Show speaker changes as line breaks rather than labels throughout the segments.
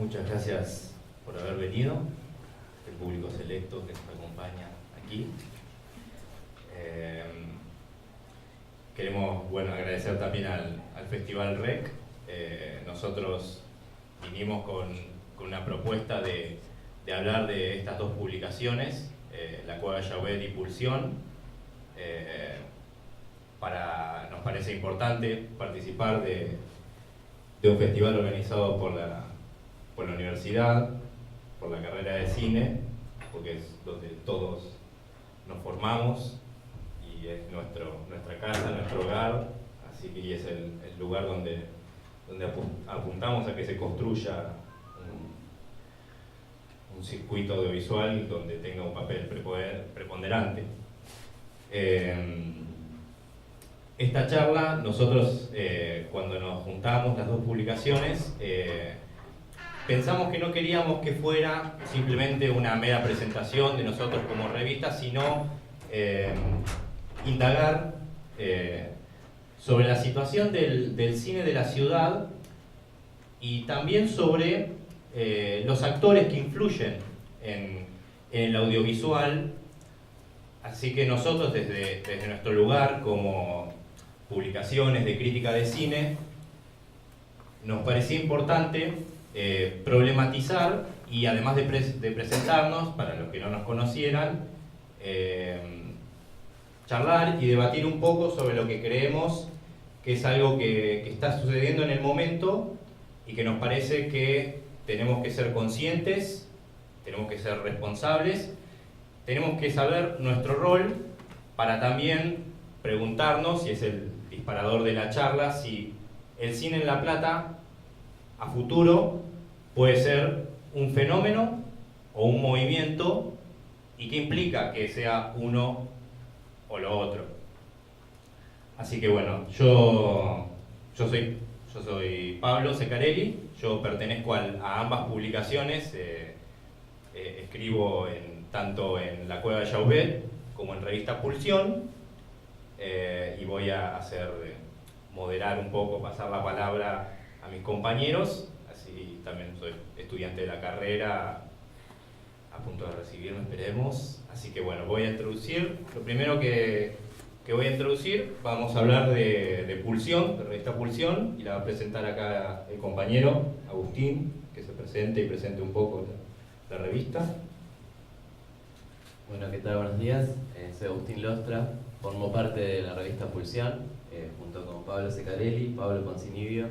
Muchas gracias por haber venido, el público selecto que nos acompaña aquí. Queremos agradecer también al Festival REC. Nosotros vinimos con una propuesta de hablar de estas dos publicaciones, La Cueva de Llauet y Pulsión. Nos parece importante participar de un festival organizado por la universidad, por la carrera de cine, porque es donde todos nos formamos y es nuestra casa, nuestro hogar, así que y es el lugar donde apuntamos a que se construya un circuito audiovisual donde tenga un papel preponderante. Esta charla, nosotros cuando nos juntamos las dos publicaciones, pensamos que no queríamos que fuera simplemente una mera presentación de nosotros como revista, sino indagar sobre la situación del cine de la ciudad y también sobre los actores que influyen en el audiovisual. Así que nosotros desde nuestro lugar como publicaciones de crítica de cine, nos parecía importante problematizar y además de presentarnos, para los que no nos conocieran, charlar y debatir un poco sobre lo que creemos que es algo que está sucediendo en el momento y que nos parece que tenemos que ser conscientes, tenemos que ser responsables, tenemos que saber nuestro rol para también preguntarnos, y es el disparador de la charla, si el cine en La Plata a futuro puede ser un fenómeno o un movimiento, y qué implica que sea uno o lo otro. Así que bueno, yo soy Pablo Secarelli, yo pertenezco a ambas publicaciones, escribo tanto en La Cueva de Llauet como en Revista Pulsión, y voy a moderar un poco, pasar la palabra a mis compañeros, así también soy estudiante de la carrera, a punto de recibirme, esperemos. Así que bueno, voy a introducir, lo primero que voy a introducir, vamos a hablar de Pulsión, de Revista Pulsión, y la va a presentar acá el compañero Agustín, que se presente y presente un poco la revista.
Bueno, ¿qué tal? Buenos días. Soy Agustín Lostra, formo parte de la revista Pulsión, junto con Pablo Secarelli, Pablo Poncinibio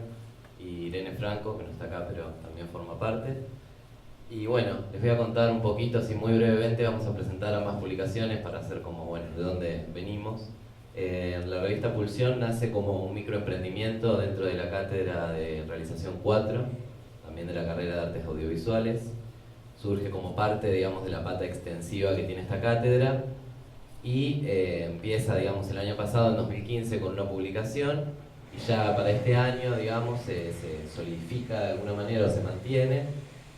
y Irene Franco, que no está acá pero también forma parte. Y bueno, les voy a contar un poquito, así muy brevemente, vamos a presentar ambas publicaciones para hacer como, bueno, de dónde venimos. La revista Pulsión nace como un microemprendimiento dentro de la cátedra de Realización 4, también de la carrera de Artes Audiovisuales. Surge como parte, digamos, de la pata extensiva que tiene esta cátedra y empieza, digamos, el año pasado, en 2015, con una publicación, y ya para este año, digamos, se solidifica de alguna manera o se mantiene,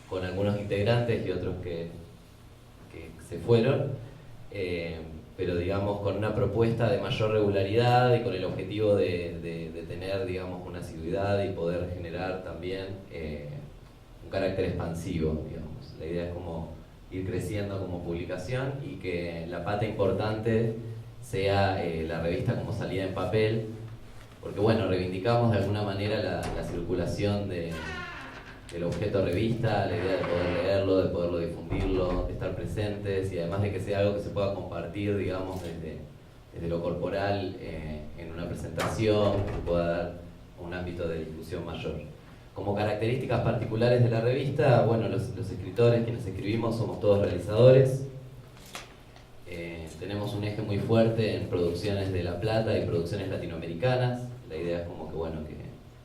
con algunos integrantes y otros que se fueron, pero digamos con una propuesta de mayor regularidad y con el objetivo de tener, digamos, una asiduidad y poder generar también un carácter expansivo, digamos. La idea es como ir creciendo como publicación y que la pata importante sea la revista como salida en papel, porque bueno, reivindicamos de alguna manera la circulación del objeto revista, la idea de poder leerlo, de poderlo difundirlo, de estar presentes y además de que sea algo que se pueda compartir, digamos, desde lo corporal en una presentación, que pueda dar un ámbito de discusión mayor. Como características particulares de la revista, bueno, los escritores, quienes escribimos, somos todos realizadores. Tenemos un eje muy fuerte en producciones de La Plata y producciones latinoamericanas. La idea es como que, bueno, que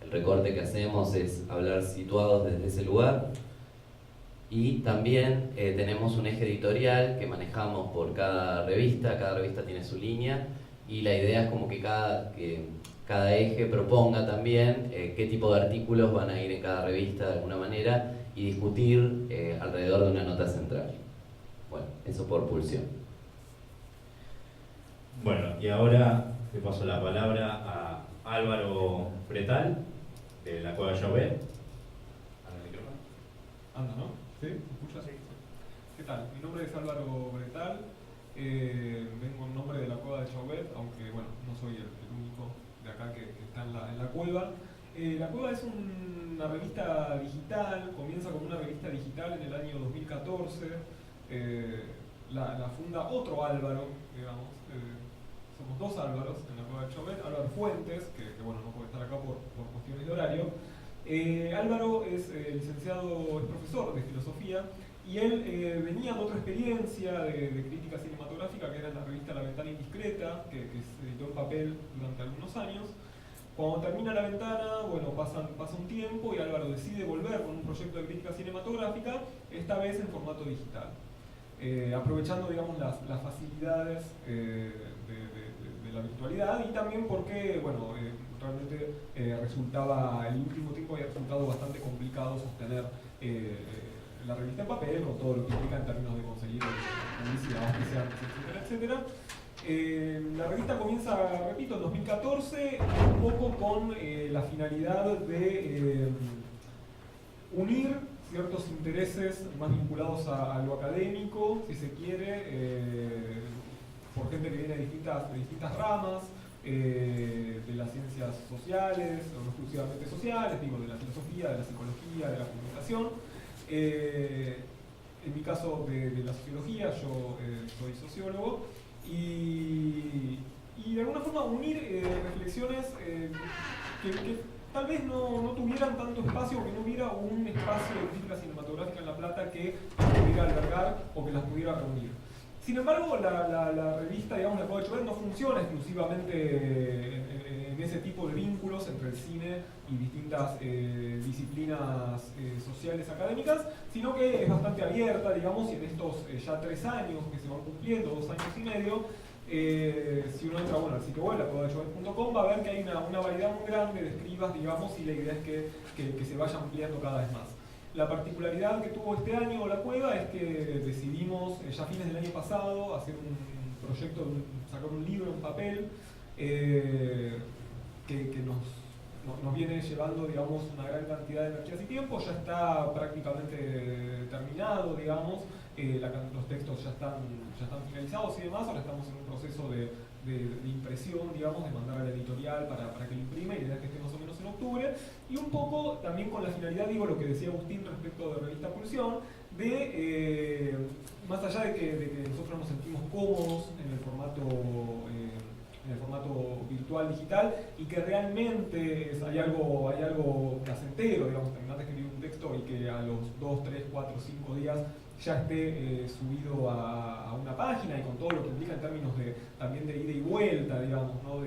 el recorte que hacemos es hablar situados desde ese lugar. Y también tenemos un eje editorial que manejamos por cada revista tiene su línea, y la idea es como que cada eje proponga también qué tipo de artículos van a ir en cada revista de alguna manera y discutir alrededor de una nota central. Bueno, eso por Pulsión.
Bueno, y ahora le paso la palabra a Álvaro Pretal, de La Cueva de Llauet.
¿Sí? ¿Me escuchas? Sí. ¿Qué tal? Mi nombre es Álvaro Bretal, vengo en nombre de la Cueva de Chauvet, aunque bueno, no soy el único de acá que está en la cueva. La Cueva es una revista digital, comienza como una revista digital en el año 2014, la funda otro Álvaro, digamos, somos dos Álvaros en la Cueva de Chauvet, Álvaro Fuentes, que bueno, no puede estar acá por cuestiones de horario. Álvaro es licenciado, es profesor de filosofía, y él venía de otra experiencia de crítica cinematográfica, que era en la revista La Ventana Indiscreta, que se editó en papel durante algunos años. Cuando termina La Ventana, bueno, pasa un tiempo y Álvaro decide volver con un proyecto de crítica cinematográfica, esta vez en formato digital, aprovechando, digamos, las facilidades de la virtualidad, y también porque, bueno, realmente resultaba, el último tiempo había resultado bastante complicado sostener la revista en papel, con todo lo que implica en términos de conseguir publicidad, etcétera, etcétera. La revista comienza, repito, en 2014, un poco con la finalidad de unir ciertos intereses más vinculados a lo académico, si se quiere, por gente que viene de distintas ramas, de las ciencias sociales, o no exclusivamente sociales, digo, de la filosofía, de la psicología, de la comunicación. En mi caso de la sociología, yo soy sociólogo, y de alguna forma unir reflexiones que tal vez no tuvieran tanto espacio, o que no hubiera un espacio de crítica cinematográfica en La Plata que las pudiera albergar o que las pudiera reunir. Sin embargo, la revista, digamos, La Cueva de Chauvet no funciona exclusivamente en ese tipo de vínculos entre el cine y distintas disciplinas sociales académicas, sino que es bastante abierta, digamos, y en estos ya 3 años que se van cumpliendo, 2 años y medio, si uno entra, bueno, al sitio web, lacuevadechauvet.com, va a ver que hay una variedad muy grande de escribas, digamos, y la idea es que se vaya ampliando cada vez más. La particularidad que tuvo este año La Cueva es que decidimos, ya a fines del año pasado, hacer un proyecto, sacar un libro en papel que nos viene llevando, digamos, una gran cantidad de energías y tiempo. Ya está prácticamente terminado, digamos, los textos ya están finalizados y demás. Ahora estamos en un proceso de impresión, digamos, de mandar a la editorial para que lo imprima, y la idea es que esté más o menos en octubre, y un poco también con la finalidad, digo, lo que decía Agustín respecto de Revista Pulsión, de, más allá de que nosotros nos sentimos cómodos en el formato virtual digital, y que realmente hay algo placentero, digamos, terminar de escribir un texto y que a los 2, 3, 4, 5 días ya esté subido a una página, y con todo lo que implica en términos también de ida y vuelta, digamos, ¿no?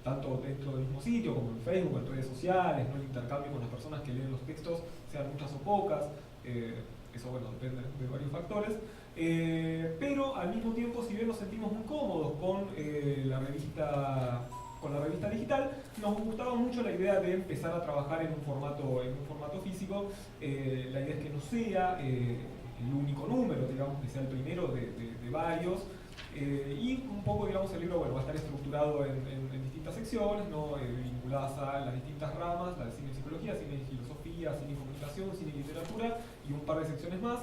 Tanto dentro del mismo sitio como en Facebook, en redes sociales, ¿no? El intercambio con las personas que leen los textos, sean muchas o pocas, eso, bueno, depende de varios factores, pero al mismo tiempo, si bien nos sentimos muy cómodos con la revista digital, nos gustaba mucho la idea de empezar a trabajar en un formato físico. La idea es que no sea el único número, digamos, que sea el primero de varios, y un poco, digamos, el libro, bueno, va a estar estructurado en distintas secciones, ¿no? Vinculadas a las distintas ramas, la de cine y psicología, cine y filosofía, cine y comunicación, cine y literatura, y un par de secciones más.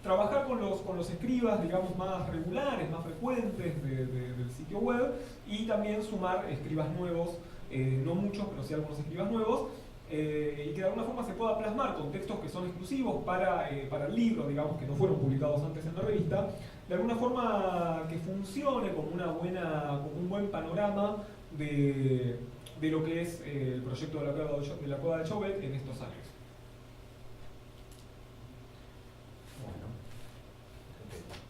Trabajar con los escribas, digamos, más regulares, más frecuentes del sitio web, y también sumar escribas nuevos, no muchos, pero sí algunos escribas nuevos, y que de alguna forma se pueda plasmar con textos que son exclusivos para el libro, digamos, que no fueron publicados antes en la revista, de alguna forma que funcione como un buen panorama de lo que es el proyecto de la Cueva de Chauvet en estos años.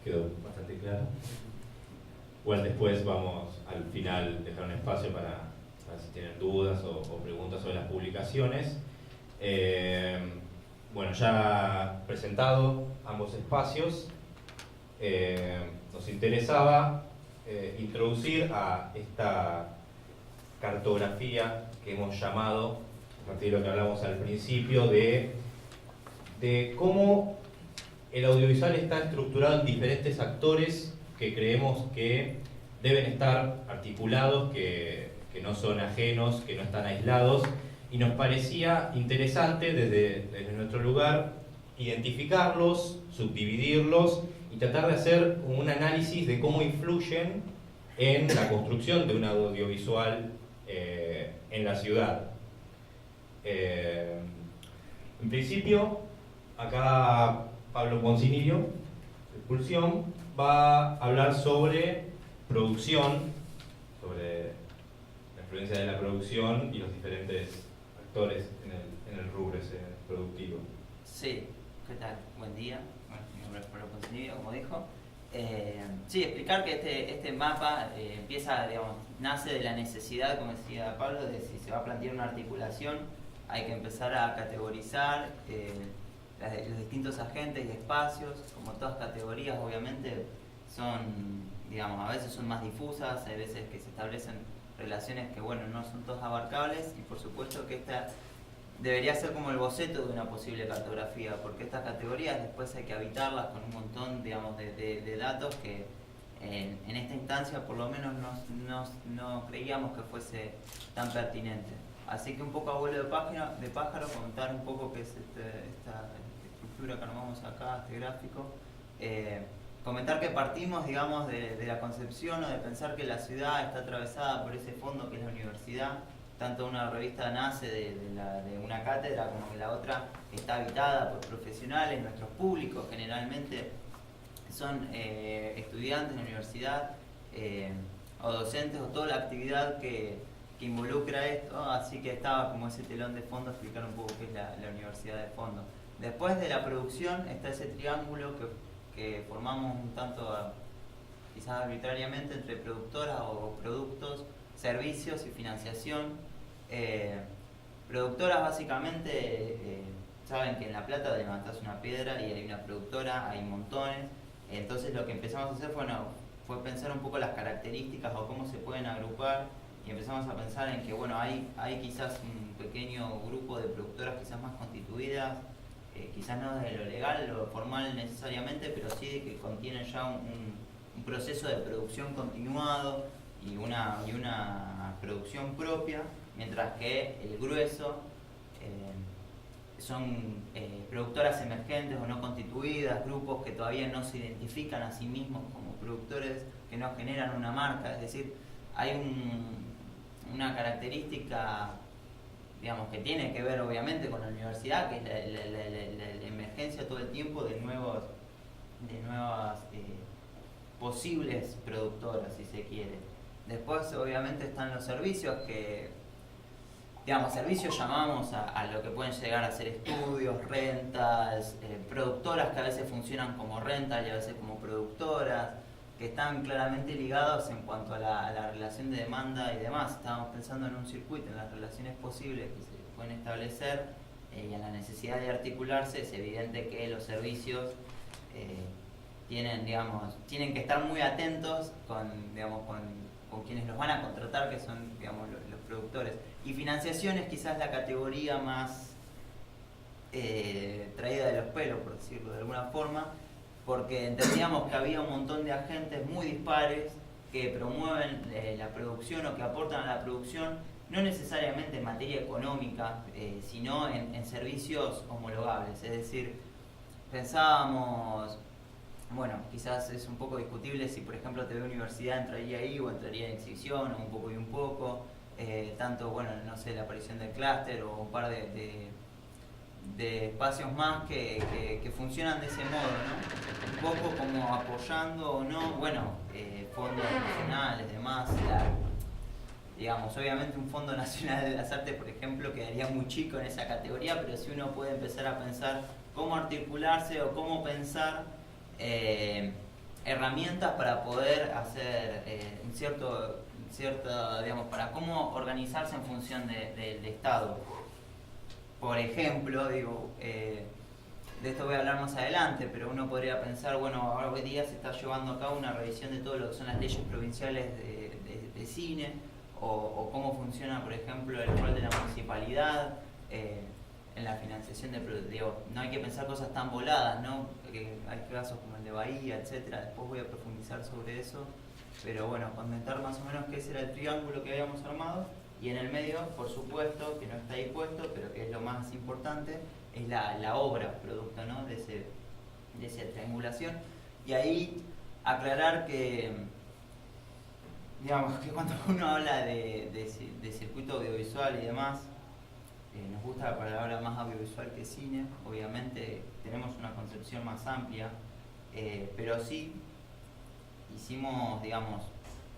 Quedó bastante claro. Bueno, después vamos al final dejar un espacio para si tienen dudas o preguntas sobre las publicaciones. Bueno, ya presentado ambos espacios, nos interesaba introducir a esta cartografía que hemos llamado, a partir de lo que hablamos al principio, de cómo el audiovisual está estructurado en diferentes actores que creemos que deben estar articulados, que no son ajenos, que no están aislados, y nos parecía interesante desde nuestro lugar identificarlos, subdividirlos y tratar de hacer un análisis de cómo influyen en la construcción de un audiovisual en la ciudad. En principio, acá Pablo Poncinibio, de Pulsión, va a hablar sobre producción, sobre la influencia de la producción y los diferentes actores en el rubro ese productivo.
Sí, ¿qué tal? Buen día. Bueno, mi nombre es Pablo Poncinibio, como dijo. Sí, explicar que este mapa empieza, digamos, nace de la necesidad, como decía Pablo, de si se va a plantear una articulación, hay que empezar a categorizar los distintos agentes y espacios. Como todas categorías, obviamente, son, digamos, a veces son más difusas, hay veces que se establecen relaciones que, bueno, no son todas abarcables, y por supuesto que esta debería ser como el boceto de una posible cartografía, porque estas categorías después hay que habitarlas con un montón, digamos, de datos que en esta instancia por lo menos no creíamos que fuese tan pertinente. Así que un poco a vuelo de pájaro, comentar un poco qué es esta estructura que armamos acá, este gráfico. Comentar que partimos, digamos, de la concepción o de pensar que la ciudad está atravesada por ese fondo que es la universidad. Tanto una revista nace de una cátedra como que la otra está habitada por profesionales. Nuestros públicos generalmente son estudiantes de la universidad o docentes o toda la actividad que involucra esto, así que estaba como ese telón de fondo explicar un poco qué es la universidad de fondo. Después de la producción está ese triángulo que formamos un tanto quizás arbitrariamente entre productoras o productos, servicios y financiación. Productoras básicamente saben que en La Plata levantás una piedra y hay una productora, hay montones. Entonces lo que empezamos a hacer fue pensar un poco las características o cómo se pueden agrupar, y empezamos a pensar en que, bueno, hay quizás un pequeño grupo de productoras quizás más constituidas, quizás no desde lo legal, lo formal necesariamente, pero sí de que contienen ya un proceso de producción continuado y una producción propia, mientras que el grueso son productoras emergentes o no constituidas, grupos que todavía no se identifican a sí mismos como productores, que no generan una marca. Es decir, hay una característica, digamos, que tiene que ver obviamente con la universidad, que es la emergencia todo el tiempo de nuevas posibles productoras, si se quiere. Después obviamente están los servicios que, digamos, servicios llamamos a lo que pueden llegar a ser estudios, rentas, productoras que a veces funcionan como rental y a veces como productoras, que están claramente ligados en cuanto a la relación de demanda y demás. Estábamos pensando en un circuito, en las relaciones posibles que se pueden establecer y en la necesidad de articularse. Es evidente que los servicios tienen que estar muy atentos con quienes los van a contratar, que son, digamos, los productores. Y financiación es quizás la categoría más traída de los pelos, por decirlo de alguna forma, porque entendíamos que había un montón de agentes muy dispares que promueven la producción o que aportan a la producción, no necesariamente en materia económica, sino en servicios homologables. Es decir, pensábamos, bueno, quizás es un poco discutible si, por ejemplo, TV Universidad entraría ahí o entraría en exhibición, o un poco y un poco, tanto, bueno, no sé, la aparición del clúster o un par de espacios más que funcionan de ese modo, ¿no? Un poco como apoyando o no, bueno, fondos nacionales, demás, digamos, obviamente un Fondo Nacional de las Artes, por ejemplo, quedaría muy chico en esa categoría, pero si uno puede empezar a pensar cómo articularse o cómo pensar herramientas para poder hacer digamos, para cómo organizarse en función del Estado. Por ejemplo, digo, de esto voy a hablar más adelante, pero uno podría pensar, bueno, ahora hoy día se está llevando a cabo una revisión de todo lo que son las leyes provinciales de cine, o cómo funciona, por ejemplo, el rol de la municipalidad en la financiación de productos. No hay que pensar cosas tan voladas, ¿no? Porque hay casos como el de Bahía, etcétera. Después voy a profundizar sobre eso, pero bueno, comentar más o menos qué era el triángulo que habíamos armado. Y en el medio, por supuesto, que no está ahí puesto, pero que es lo más importante, es la obra, producto, ¿no?, de esa triangulación. Y ahí aclarar que, digamos, que cuando uno habla de circuito audiovisual y demás, nos gusta la palabra más audiovisual que cine. Obviamente tenemos una concepción más amplia, pero sí hicimos, digamos,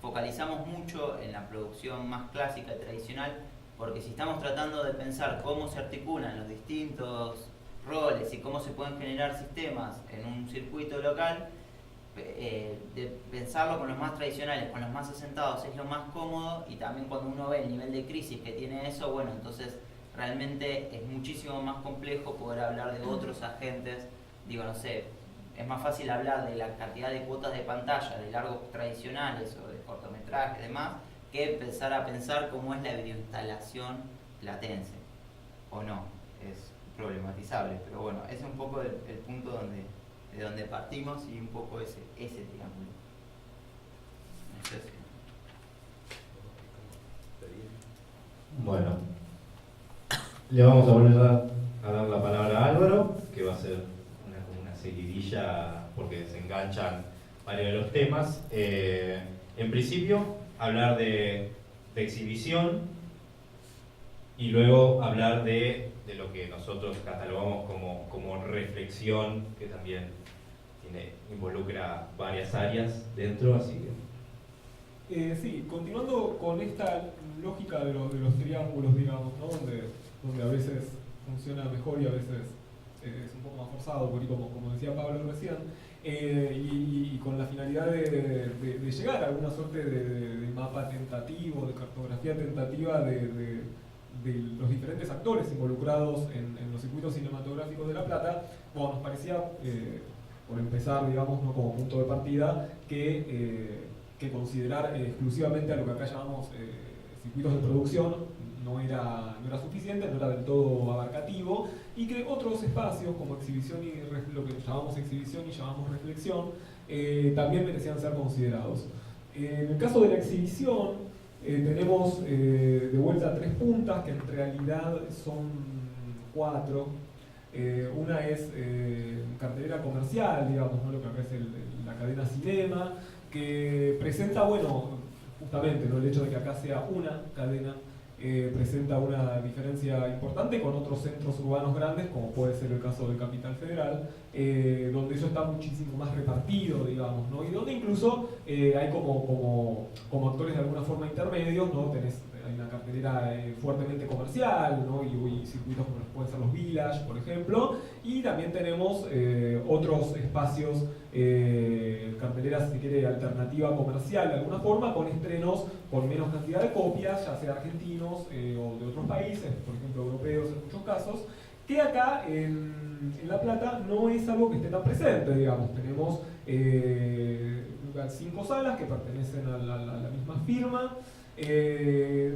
focalizamos mucho en la producción más clásica y tradicional, porque si estamos tratando de pensar cómo se articulan los distintos roles y cómo se pueden generar sistemas en un circuito local, de pensarlo con los más tradicionales, con los más asentados, es lo más cómodo. Y también cuando uno ve el nivel de crisis que tiene eso, bueno, entonces realmente es muchísimo más complejo poder hablar de otros agentes. Digo, no sé, es más fácil hablar de la cantidad de cuotas de pantalla de largos tradicionales o de cortometrajes y demás, que empezar a pensar cómo es la videoinstalación platense, o no, es problematizable, pero bueno, ese es un poco el punto de donde partimos y un poco ese triángulo. No sé si...
Bueno, le vamos a volver a dar la palabra a Álvaro, que va a ser una seguidilla porque se enganchan varios de los temas. En principio, hablar de exhibición y luego hablar de lo que nosotros catalogamos como reflexión, que también involucra varias áreas dentro, así que...
Sí, continuando con esta lógica de los triángulos, digamos, ¿no?, donde a veces funciona mejor y a veces es un poco más forzado, porque como decía Pablo recién, y con la finalidad de llegar a alguna suerte de mapa tentativo, de cartografía tentativa de los diferentes actores involucrados en los circuitos cinematográficos de La Plata. Bueno, nos parecía, por empezar, digamos, ¿no?, como punto de partida, que considerar exclusivamente a lo que acá llamamos circuitos de producción no era suficiente, no era del todo abarcativo, y que otros espacios como exhibición y lo que llamamos exhibición y llamamos reflexión también merecían ser considerados. En el caso de la exhibición tenemos de vuelta 3 puntas, que en realidad son 4. Una es cartelera comercial, digamos, ¿no?, lo que acá es la cadena Cinema, que presenta, bueno, justamente, ¿no?, el hecho de que acá sea una cadena presenta una diferencia importante con otros centros urbanos grandes, como puede ser el caso de Capital Federal, donde eso está muchísimo más repartido, digamos, ¿no?, y donde incluso hay como actores de alguna forma intermedios, ¿no? Hay una cartelera fuertemente comercial, ¿no?, y circuitos como pueden ser los Village, por ejemplo, y también tenemos otros espacios, carteleras, si se quiere, alternativa comercial de alguna forma, con estrenos con menos cantidad de copias, ya sea argentinos o de otros países, por ejemplo europeos en muchos casos, que acá en La Plata no es algo que esté tan presente, digamos. Tenemos 5 salas que pertenecen a la misma firma,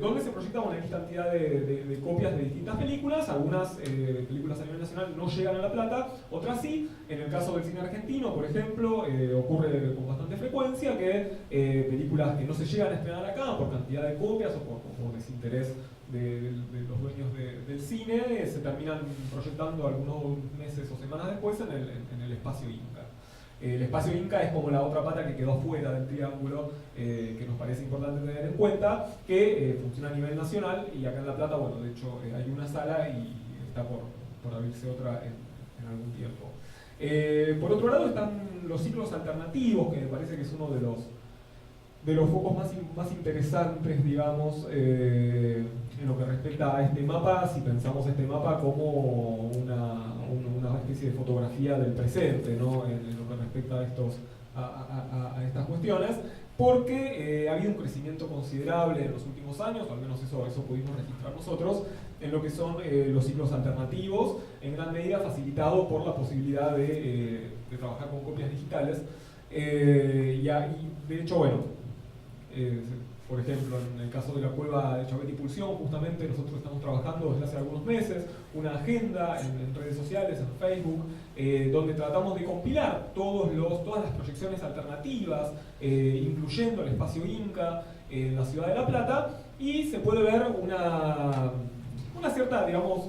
donde se proyecta una X cantidad de copias de distintas películas. Algunas películas a nivel nacional no llegan a La Plata, otras sí. En el caso del cine argentino, por ejemplo, ocurre con bastante frecuencia que películas que no se llegan a estrenar acá por cantidad de copias o por desinterés de los dueños del cine, se terminan proyectando algunos meses o semanas después en el espacio Inca. El espacio Inca es como la otra pata que quedó fuera del triángulo, que nos parece importante tener en cuenta, que funciona a nivel nacional, y acá en La Plata, bueno, de hecho hay una sala y está por abrirse otra en algún tiempo. Por otro lado están los ciclos alternativos, que me parece que es uno de los focos más interesantes, digamos, en lo que respecta a este mapa, si pensamos este mapa como una especie de fotografía del presente, ¿no?, en lo que respecta a estas cuestiones, porque ha habido un crecimiento considerable en los últimos años, o al menos eso pudimos registrar nosotros, en lo que son los ciclos alternativos, en gran medida facilitado por la posibilidad de trabajar con copias digitales. Y de hecho, bueno, por ejemplo, en el caso de la cueva de Chauvet y Pulsión, justamente nosotros estamos trabajando desde hace algunos meses una agenda en redes sociales, en Facebook, donde tratamos de compilar todas las proyecciones alternativas, incluyendo el espacio Inca, en la ciudad de La Plata, y se puede ver una cierta, digamos,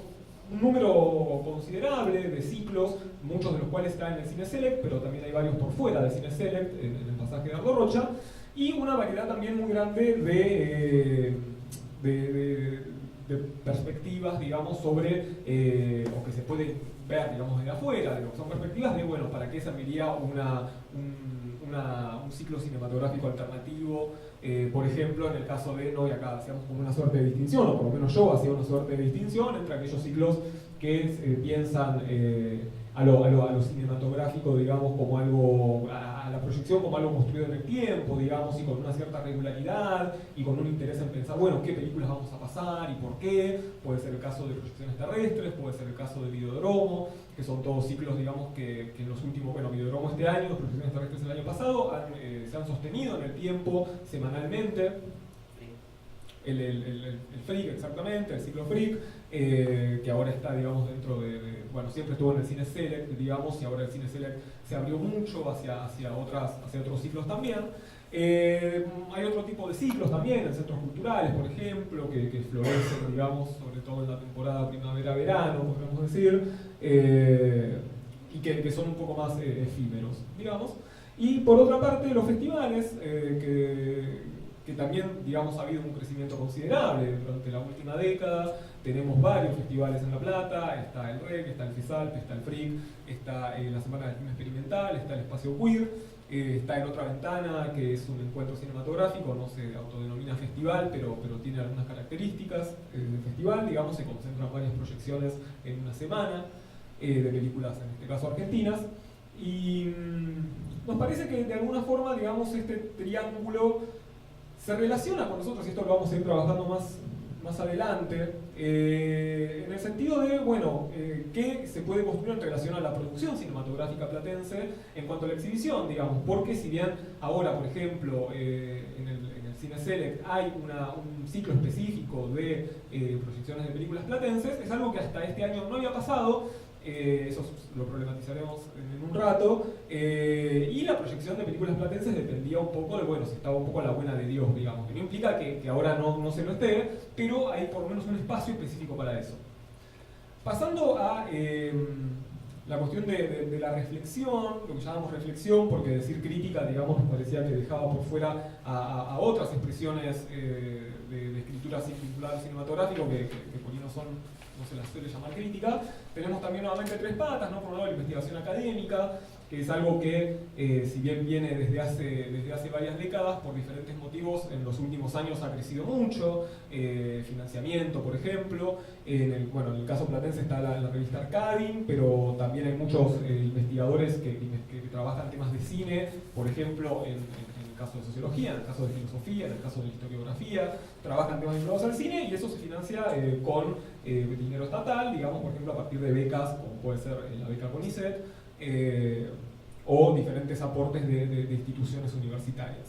un número considerable de ciclos, muchos de los cuales están en el Cine Select, pero también hay varios por fuera del Cine Select, en el pasaje de Ardo Rocha, y una variedad también muy grande de perspectivas, digamos, sobre, o que se puede ver, digamos, desde afuera, son perspectivas de, bueno, ¿para qué serviría un ciclo cinematográfico alternativo? Por ejemplo, en el caso de, no, y acá hacíamos como una suerte de distinción, o por lo menos yo hacía una suerte de distinción entre aquellos ciclos que piensan a lo cinematográfico, digamos, como algo, a la proyección como algo construido en el tiempo, digamos, y con una cierta regularidad, y con un interés en pensar, bueno, qué películas vamos a pasar y por qué. Puede ser el caso de Proyecciones Terrestres, puede ser el caso de Videodromo, que son todos ciclos, digamos, que en los últimos, bueno, Videodromo este año, Proyecciones Terrestres el año pasado, se han sostenido en el tiempo semanalmente. El Freak, exactamente, el ciclo Freak, que ahora está, digamos, dentro bueno, siempre estuvo en el Cine Select, digamos, y ahora el Cine Select se abrió mucho hacia otros ciclos también. Hay otro tipo de ciclos también, en centros culturales, por ejemplo, que florecen, digamos, sobre todo en la temporada primavera-verano, podríamos decir, y que son un poco más efímeros, digamos. Y por otra parte, los festivales, que también, digamos, ha habido un crecimiento considerable durante la última década. Tenemos varios festivales en La Plata, está el REC, está el FISALP, está el FRIC, está la Semana del Cine Experimental, está el Espacio Queer, está En Otra Ventana, que es un encuentro cinematográfico, no se autodenomina festival, pero tiene algunas características del festival, digamos, se concentran varias proyecciones en una semana de películas, en este caso argentinas, y nos parece que de alguna forma, digamos, este triángulo se relaciona con nosotros, y esto lo vamos a ir trabajando más adelante, en el sentido de, bueno, qué se puede construir en relación a la producción cinematográfica platense en cuanto a la exhibición, digamos, porque si bien ahora, por ejemplo, en el Cine Select hay un ciclo específico de proyecciones de películas platenses, es algo que hasta este año no había pasado. Eso lo problematizaremos en un rato, y la proyección de películas platenses dependía un poco de, bueno, si estaba un poco a la buena de Dios, digamos, que no implica que ahora no se lo esté, pero hay por lo menos un espacio específico para eso. Pasando a la cuestión de la reflexión, lo que llamamos reflexión, porque decir crítica, digamos, nos parecía que dejaba por fuera a otras expresiones de escritura cinematográfica que por ahí no se las suele llamar crítica. Tenemos también nuevamente tres patas, ¿no? Por un lado la investigación académica, que es algo que, si bien viene desde hace varias décadas, por diferentes motivos, en los últimos años ha crecido mucho, financiamiento, por ejemplo. En el caso platense está la revista Arcadin, pero también hay muchos investigadores que trabajan temas de cine, por ejemplo, en el caso de sociología, en el caso de filosofía, en el caso de historiografía, trabajan temas vinculados al cine, y eso se financia con dinero estatal, digamos, por ejemplo, a partir de becas, como puede ser la beca CONICET, o diferentes aportes de instituciones universitarias.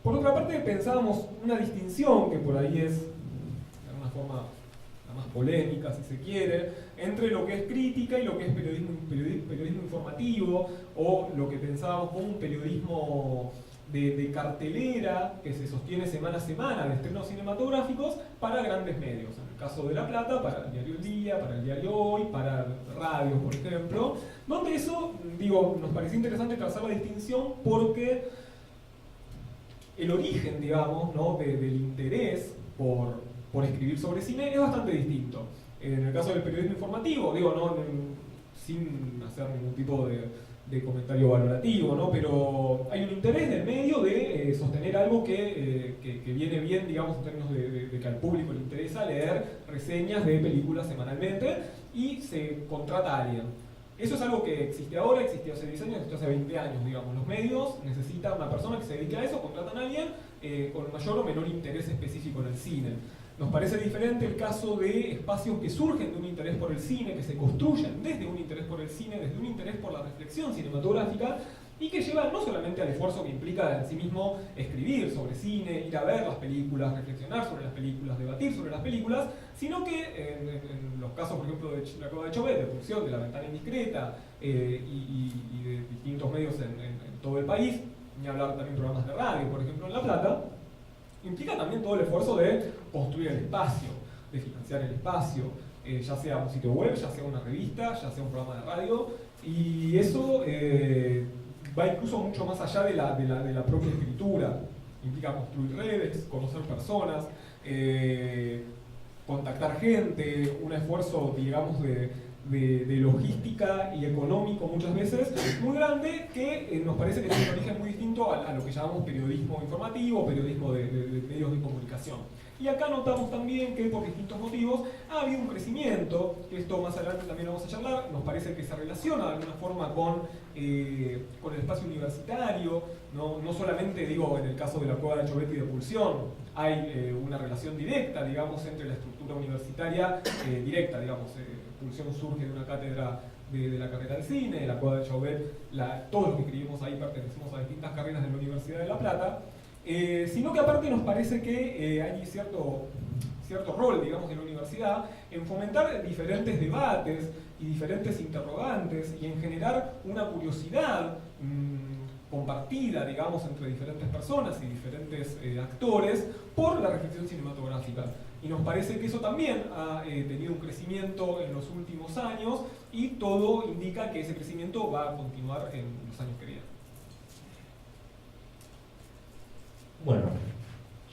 Por otra parte, pensábamos una distinción que por ahí es, de alguna forma, la más polémica, si se quiere, entre lo que es crítica y lo que es periodismo informativo, o lo que pensábamos como un periodismo de cartelera que se sostiene semana a semana de estrenos cinematográficos para grandes medios. En el caso de La Plata, para el diario El Día, para el diario Hoy, para radio, por ejemplo, donde eso, digo, nos pareció interesante trazar la distinción porque el origen, digamos, ¿no? del interés por escribir sobre cine es bastante distinto. En el caso del periodismo informativo, digo, no sin hacer ningún tipo de comentario valorativo, ¿no? Pero hay un interés del medio de sostener algo que viene bien, digamos, en términos de que al público le interesa leer reseñas de películas semanalmente, y se contrata a alguien. Eso es algo que existe ahora, existió hace 10 años, existió hace 20 años, digamos. Los medios necesitan una persona que se dedique a eso, contratan a alguien con mayor o menor interés específico en el cine. Nos parece diferente el caso de espacios que surgen de un interés por el cine, que se construyen desde un interés por el cine, desde un interés por la reflexión cinematográfica, y que llevan no solamente al esfuerzo que implica en sí mismo escribir sobre cine, ir a ver las películas, reflexionar sobre las películas, debatir sobre las películas, sino que en los casos, por ejemplo, de La Cueva de Chauvet, de Función, de La Ventana Indiscreta, y de distintos medios en todo el país, ni hablar también programas de radio, por ejemplo, en La Plata, implica también todo el esfuerzo de construir el espacio, de financiar el espacio, ya sea un sitio web, ya sea una revista, ya sea un programa de radio, y eso va incluso mucho más allá de la propia escritura. Implica construir redes, conocer personas, contactar gente, un esfuerzo, digamos, de logística y económico muchas veces muy grande, que nos parece que tiene un origen muy distinto a lo que llamamos periodismo informativo, periodismo de medios de comunicación. Y acá notamos también que por distintos motivos ha habido un crecimiento, que esto más adelante también vamos a charlar, nos parece que se relaciona de alguna forma con el espacio universitario, no solamente digo en el caso de la Cueva de Chauvet y de Pulsión, hay una relación directa, digamos, entre la estructura universitaria, directa, digamos, Pulsión surge de una cátedra de la carrera de cine, de la Cueva de Chauvet, todos los que escribimos ahí pertenecemos a distintas carreras de la Universidad de La Plata, sino que aparte nos parece que hay cierto rol, digamos, de la universidad en fomentar diferentes debates y diferentes interrogantes y en generar una curiosidad compartida, digamos, entre diferentes personas y diferentes actores por la reflexión cinematográfica. Y nos parece que eso también ha tenido un crecimiento en los últimos años y todo indica que ese crecimiento va a continuar en los años que vienen.
Bueno,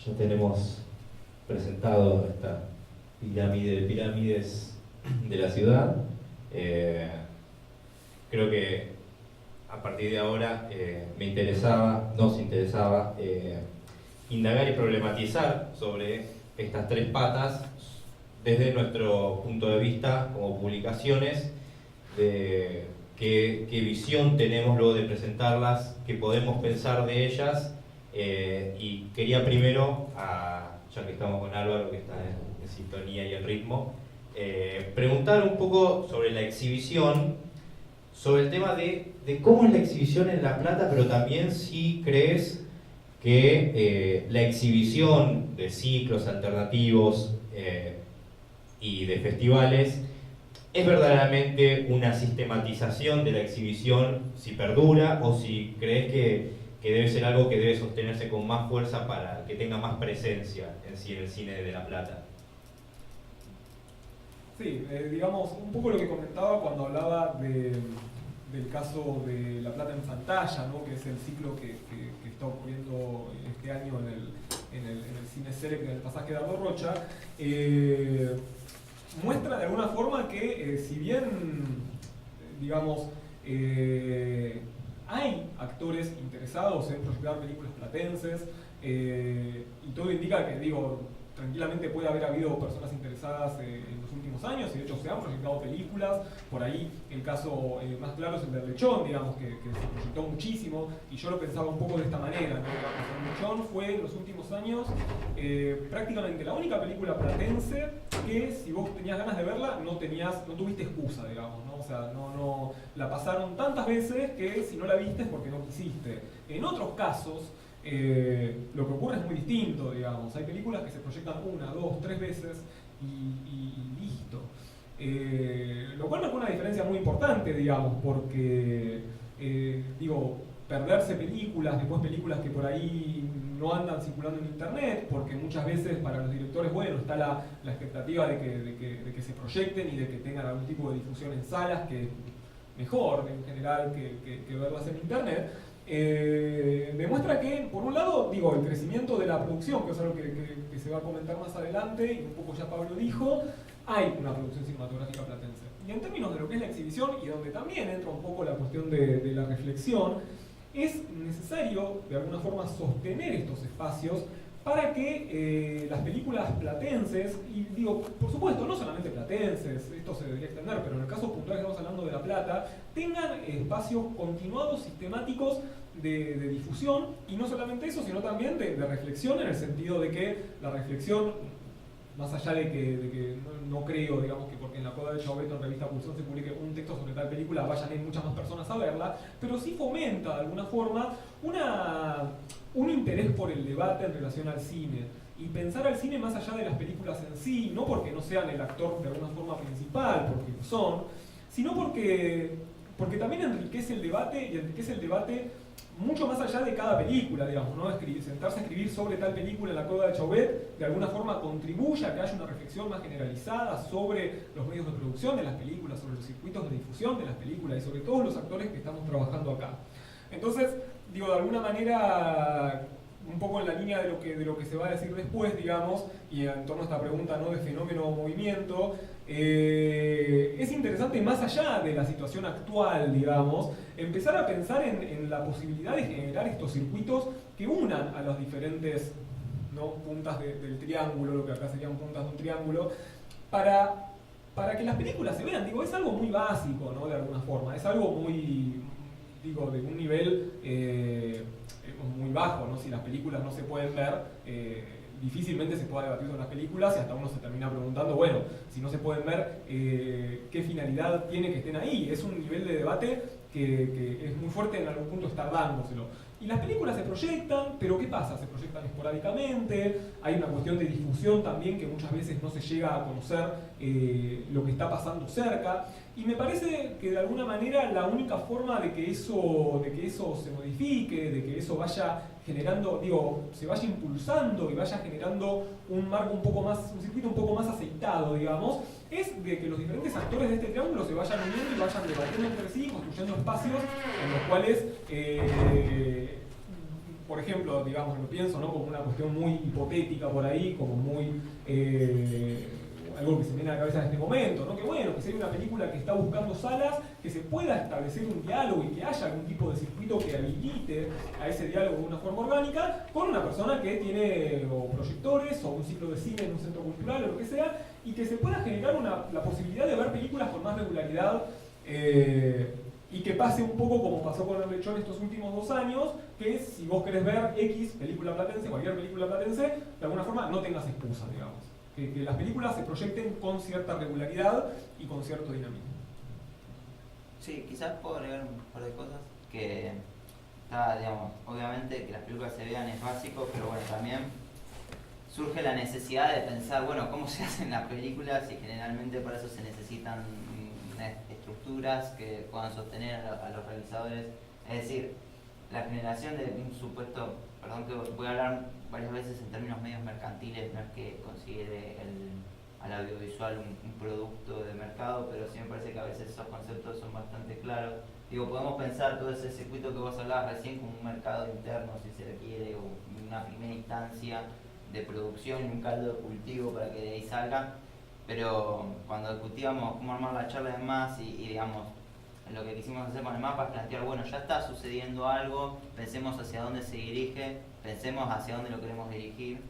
ya tenemos presentado esta pirámide de pirámides de la ciudad. Creo que a partir de ahora nos interesaba indagar y problematizar sobre estas tres patas desde nuestro punto de vista como publicaciones, de qué visión tenemos luego de presentarlas, qué podemos pensar de ellas. Y quería primero, ya que estamos con Álvaro, que está en sintonía y en ritmo, preguntar un poco sobre la exhibición, sobre el tema de cómo es la exhibición en La Plata, pero también si crees que la exhibición de ciclos alternativos y de festivales es verdaderamente una sistematización de la exhibición, si perdura, o si crees que debe ser algo que debe sostenerse con más fuerza para que tenga más presencia en sí en el cine de La Plata.
Sí, digamos, un poco lo que comentaba cuando hablaba del caso de La Plata en pantalla, ¿no? Que es el ciclo que está ocurriendo este año en el Cine Select, en el Pasaje de Dardo Rocha, muestra de alguna forma que si bien, digamos, hay actores interesados en proyectar películas platenses, y todo indica que, digo, tranquilamente puede haber habido personas interesadas en los últimos años, y de hecho se han proyectado películas. Por ahí el caso más claro es el de Lechón, digamos, que se proyectó muchísimo, y yo lo pensaba un poco de esta manera, ¿no? El Lechón fue en los últimos años prácticamente la única película platense que, si vos tenías ganas de verla, no tuviste excusa, digamos, ¿no? O sea, no la pasaron tantas veces que si no la viste es porque no quisiste. En otros casos, lo que ocurre es muy distinto, digamos. Hay películas que se proyectan 1, 2, 3 veces y listo. Lo cual marca una diferencia muy importante, digamos, porque, perderse películas, después películas que por ahí no andan circulando en internet, porque muchas veces para los directores, bueno, está la expectativa de que se proyecten y de que tengan algún tipo de difusión en salas, que es mejor en general que verlas en internet. Demuestra que, por un lado, el crecimiento de la producción, que es algo que se va a comentar más adelante, y un poco ya Pablo dijo, hay una producción cinematográfica platense. Y en términos de lo que es la exhibición, y donde también entra un poco la cuestión de la reflexión, es necesario, de alguna forma, sostener estos espacios para que las películas platenses, y por supuesto, no solamente platenses, esto se debería extender, pero en el caso puntual que estamos hablando de La Plata, tengan espacios continuados, sistemáticos de difusión, y no solamente eso, sino también de reflexión, en el sentido de que la reflexión, más allá de que no creo, digamos, que porque en la Cueva de Chauvet o en Revista Pulsión se publique un texto sobre tal película, vayan a ir muchas más personas a verla, pero sí fomenta de alguna forma un interés por el debate en relación al cine, y pensar al cine más allá de las películas en sí, no porque no sean el actor de alguna forma principal, porque lo son, sino porque también enriquece el debate, y enriquece el debate mucho más allá de cada película, digamos, ¿no? Sentarse a escribir sobre tal película en la cueva de Chauvet, de alguna forma contribuye a que haya una reflexión más generalizada sobre los medios de producción de las películas, sobre los circuitos de difusión de las películas y sobre todos los actores que estamos trabajando acá. Entonces, digo, de alguna manera, un poco en la línea de lo que se va a decir después, digamos, y en torno a esta pregunta, ¿no?, de fenómeno o movimiento, es interesante, más allá de la situación actual, digamos, empezar a pensar en la posibilidad de generar estos circuitos que unan a las diferentes, ¿no?, puntas del triángulo, lo que acá serían puntas de un triángulo, para que las películas se vean. Digo, es algo muy básico, ¿no?, de alguna forma, es algo muy, digo, de un nivel muy bajo, ¿no? Si las películas no se pueden ver, difícilmente se pueda debatir sobre las películas y hasta uno se termina preguntando, bueno, si no se pueden ver, ¿qué finalidad tiene que estén ahí? Es un nivel de debate que es muy fuerte en algún punto estar dándoselo. Y las películas se proyectan, pero ¿qué pasa? Se proyectan esporádicamente, hay una cuestión de difusión también que muchas veces no se llega a conocer lo que está pasando cerca. Y me parece que de alguna manera la única forma de que eso se modifique, de que eso vaya generando, digo, se vaya impulsando y vaya generando un marco un poco más, un circuito un poco más aceitado, digamos, es de que los diferentes actores de este triángulo se vayan uniendo y vayan debatiendo entre sí, construyendo espacios en los cuales, por ejemplo, digamos, lo pienso, ¿no?, como una cuestión muy hipotética por ahí, como muy algo que se me viene a la cabeza en este momento, ¿no? Que bueno, que si hay una película que está buscando salas, que se pueda establecer un diálogo y que haya algún tipo de circuito que habilite a ese diálogo de una forma orgánica con una persona que tiene o proyectores o un ciclo de cine en un centro cultural o lo que sea, y que se pueda generar la posibilidad de ver películas con más regularidad y que pase un poco como pasó con el Lechón estos últimos 2 años, que si vos querés ver X película platense, cualquier película platense, de alguna forma no tengas excusa, digamos. Que las películas se proyecten con cierta regularidad y con cierto dinamismo.
Sí, quizás puedo agregar un par de cosas que está, digamos, obviamente que las películas se vean es básico, pero bueno, también surge la necesidad de pensar, bueno, cómo se hacen las películas y generalmente para eso se necesitan estructuras que puedan sostener a los realizadores. Es decir, la generación de un supuesto, perdón que voy a hablar varias veces en términos medios mercantiles, no es que considere al audiovisual un producto de mercado, pero sí me parece que a veces esos conceptos son bastante claros. Digo, podemos pensar todo ese circuito que vos hablabas recién como un mercado interno, si se requiere, o una primera instancia de producción y un caldo de cultivo para que de ahí salga, pero cuando discutíamos cómo armar la charla de más y digamos, lo que quisimos hacer con el mapa es plantear, bueno, ya está sucediendo algo, pensemos hacia dónde se dirige, pensemos hacia dónde lo queremos dirigir,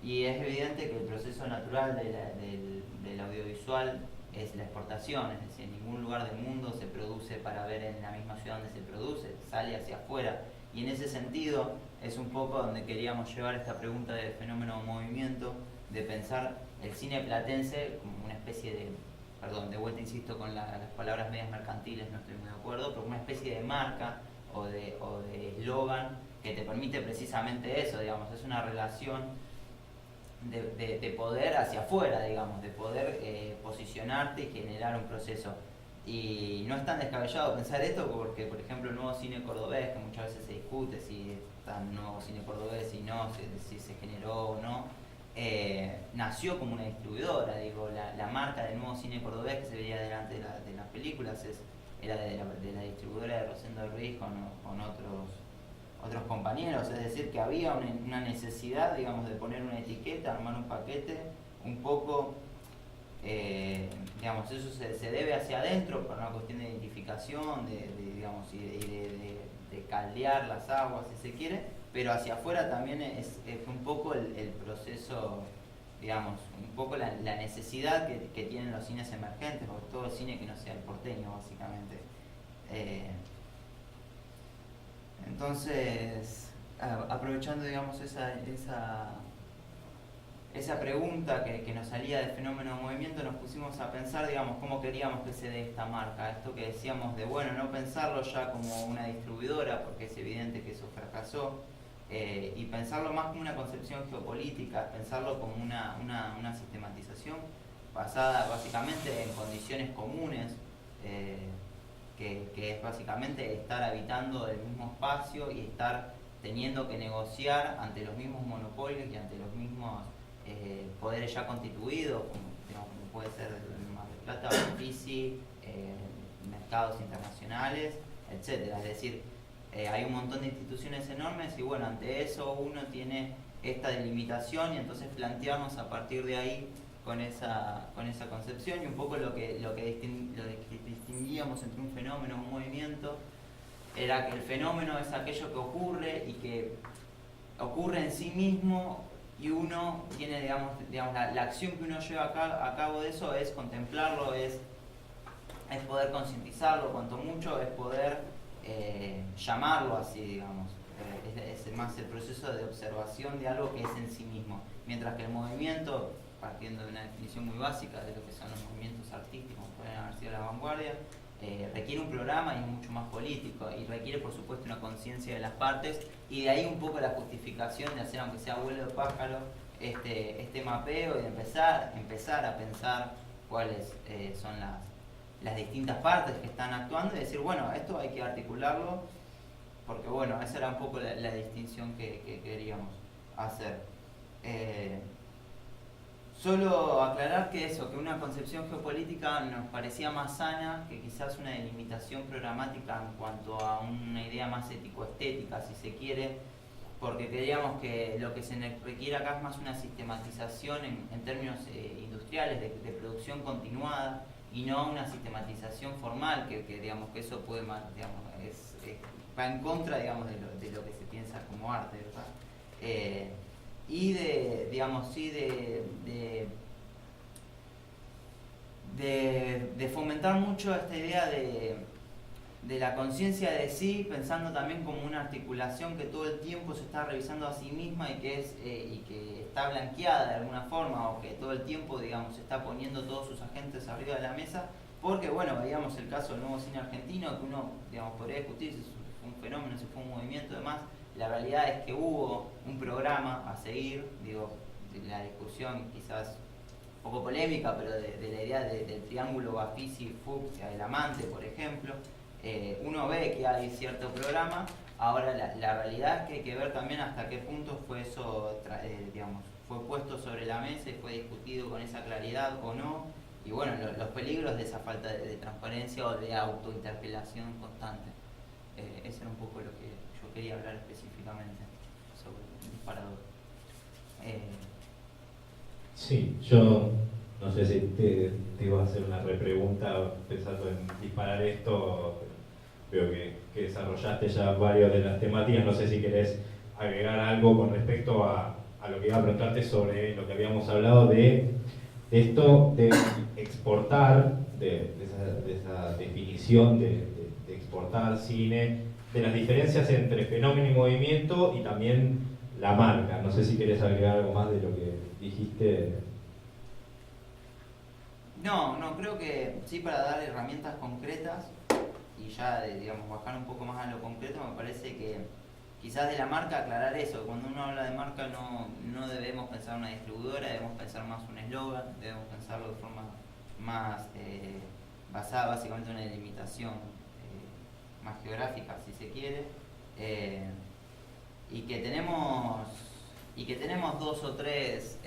y es evidente que el proceso natural del audiovisual es la exportación, es decir, en ningún lugar del mundo se produce para ver en la misma ciudad donde se produce, sale hacia afuera, y en ese sentido es un poco donde queríamos llevar esta pregunta de fenómeno o movimiento, de pensar el cine platense como una especie de, perdón, de vuelta insisto con las palabras medias mercantiles, no estoy muy de acuerdo, pero una especie de marca o de eslogan que te permite precisamente eso, digamos, es una relación de poder hacia afuera, digamos, de poder posicionarte y generar un proceso. Y no es tan descabellado pensar esto porque, por ejemplo, el nuevo cine cordobés, que muchas veces se discute si está el nuevo cine cordobés, si no, si se generó o no, nació como una distribuidora, digo, la marca del nuevo cine cordobés que se veía delante de las películas era de la distribuidora de Rosendo Ruiz con otros compañeros, es decir, que había una necesidad, digamos, de poner una etiqueta, armar un paquete, un poco, digamos, eso se debe hacia adentro por una cuestión de identificación, digamos, y de caldear las aguas, si se quiere, pero hacia afuera también es un poco el proceso, digamos, un poco la necesidad que tienen los cines emergentes, o todo el cine que no sea el porteño, básicamente. Entonces, aprovechando, digamos, esa pregunta que nos salía del fenómeno de movimiento, nos pusimos a pensar, digamos, cómo queríamos que se dé esta marca. Esto que decíamos de, bueno, no pensarlo ya como una distribuidora, porque es evidente que eso fracasó, y pensarlo más como una concepción geopolítica, pensarlo como una sistematización basada básicamente en condiciones comunes, que es básicamente estar habitando el mismo espacio y estar teniendo que negociar ante los mismos monopolios y ante los mismos poderes ya constituidos, como, digamos, como puede ser el Mar del Plata, Bafisi, mercados internacionales, etcétera. Es decir, hay un montón de instituciones enormes y bueno, ante eso uno tiene esta delimitación y entonces plantearnos a partir de ahí con esa concepción y un poco lo que distinguíamos entre un fenómeno y un movimiento era que el fenómeno es aquello que ocurre y que ocurre en sí mismo y uno tiene, digamos la acción que uno lleva a cabo de eso es contemplarlo, es poder concientizarlo, cuanto mucho es poder llamarlo así, digamos. Es más el proceso de observación de algo que es en sí mismo. Mientras que el movimiento, partiendo de una definición muy básica de lo que son los movimientos artísticos, pueden haber sido la vanguardia, requiere un programa y es mucho más político y requiere por supuesto una conciencia de las partes y de ahí un poco la justificación de hacer, aunque sea vuelo de pájaro, este mapeo y de empezar a pensar cuáles son las distintas partes que están actuando y decir, bueno, esto hay que articularlo porque bueno, esa era un poco la distinción que queríamos hacer. Solo aclarar que una concepción geopolítica nos parecía más sana que quizás una delimitación programática en cuanto a una idea más ético-estética, si se quiere, porque creíamos que lo que se requiere acá es más una sistematización en términos industriales, de producción continuada, y no una sistematización formal, que digamos que eso puede, digamos, va en contra, digamos, de lo que se piensa como arte, ¿verdad? Y de fomentar mucho esta idea de la conciencia de sí, pensando también como una articulación que todo el tiempo se está revisando a sí misma y que está blanqueada de alguna forma, o que todo el tiempo, digamos, se está poniendo todos sus agentes arriba de la mesa, porque bueno, veíamos el caso del nuevo cine argentino, que uno, digamos, podría discutir si fue un fenómeno, si fue un movimiento y demás. La realidad es que hubo un programa a seguir, digo, de la discusión quizás un poco polémica, pero de la idea del triángulo Bafisi-Fuchs, el amante, por ejemplo. Uno ve que hay cierto programa, ahora la realidad es que hay que ver también hasta qué punto fue eso, digamos, fue puesto sobre la mesa y fue discutido con esa claridad o no, y bueno, los peligros de esa falta de transparencia o de autointerpelación constante. Eso era un poco lo que yo quería hablar específicamente sobre el disparador.
Sí, yo no sé si te iba a hacer una repregunta pensando en disparar esto. Veo que desarrollaste ya varias de las temáticas, no sé si querés agregar algo con respecto a lo que iba a preguntarte sobre lo que habíamos hablado de esto de exportar, de esa definición de exportar cine, de las diferencias entre fenómeno y movimiento y también la marca. No sé si querés agregar algo más de lo que dijiste.
No, creo que sí, para dar herramientas concretas y ya, digamos, bajar un poco más a lo concreto, me parece que quizás de la marca aclarar eso, cuando uno habla de marca no debemos pensar una distribuidora, debemos pensar más un eslogan, debemos pensarlo de forma más basada básicamente en una delimitación más geográfica, si se quiere, y que tenemos dos o tres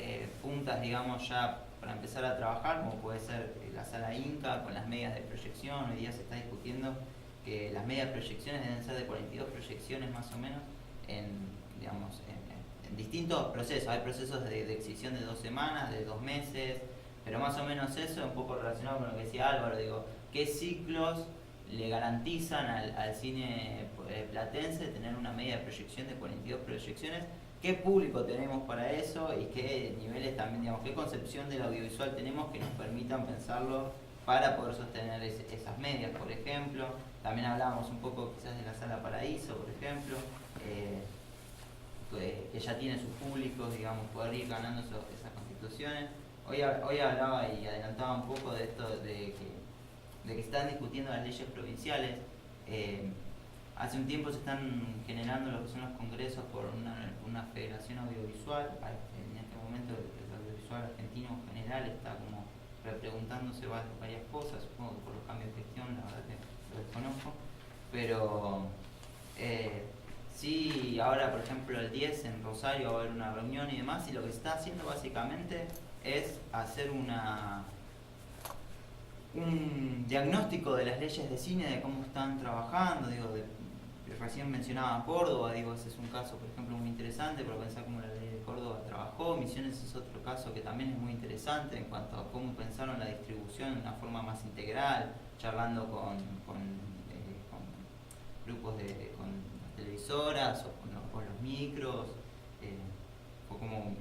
puntas, digamos, ya para empezar a trabajar, como puede ser la sala Inca con las medias de proyección. Hoy día se está discutiendo que las medias proyecciones deben ser de 42 proyecciones más o menos en distintos procesos. Hay procesos de exhibición de 2 semanas, de 2 meses, pero más o menos eso, un poco relacionado con lo que decía Álvaro, digo, ¿qué ciclos le garantizan al cine platense tener una media de proyección de 42 proyecciones? ¿Qué público tenemos para eso y qué niveles también, digamos, qué concepción del audiovisual tenemos que nos permitan pensarlo para poder sostener esas medias, por ejemplo? También hablábamos un poco quizás de la Sala Paraíso, por ejemplo, que ya tiene sus públicos, digamos, poder ir ganando esas constituciones. Hoy hablaba y adelantaba un poco de esto de que se están discutiendo las leyes provinciales. Hace un tiempo se están generando lo que son los congresos por una federación audiovisual. En este momento el audiovisual argentino en general está como repreguntándose varias cosas, supongo que por los cambios de gestión, la verdad que lo desconozco. pero sí, ahora por ejemplo el 10 en Rosario va a haber una reunión y demás, y lo que se está haciendo básicamente es hacer un diagnóstico de las leyes de cine, de cómo están trabajando, recién mencionaba Córdoba, ese es un caso por ejemplo muy interesante para pensar cómo la ley de Córdoba trabajó. Misiones es otro caso que también es muy interesante en cuanto a cómo pensaron la distribución de una forma más integral, charlando con grupos con las televisoras o con los micros,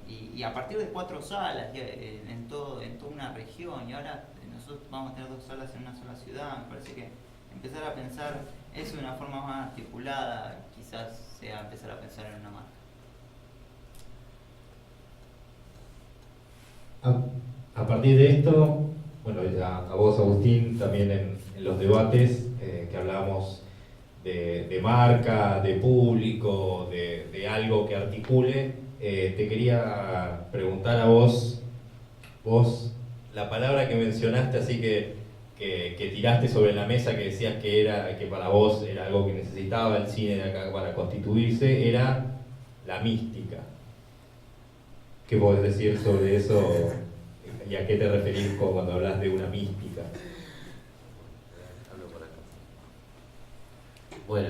y a partir de 4 salas en toda una región, y ahora nosotros vamos a tener 2 salas en una sola ciudad. Me parece que empezar a pensar eso de una forma más articulada quizás sea empezar a pensar en una marca.
A partir de esto, bueno, ya a vos, Agustín, también en los debates que hablábamos de marca, de público, de algo que articule, te quería preguntar a vos, la palabra que mencionaste, así que tiraste sobre la mesa, que decías que para vos era algo que necesitaba el cine de acá para constituirse, era la mística. ¿Qué podés decir sobre eso y a qué te referís cuando hablas de una mística?
Bueno,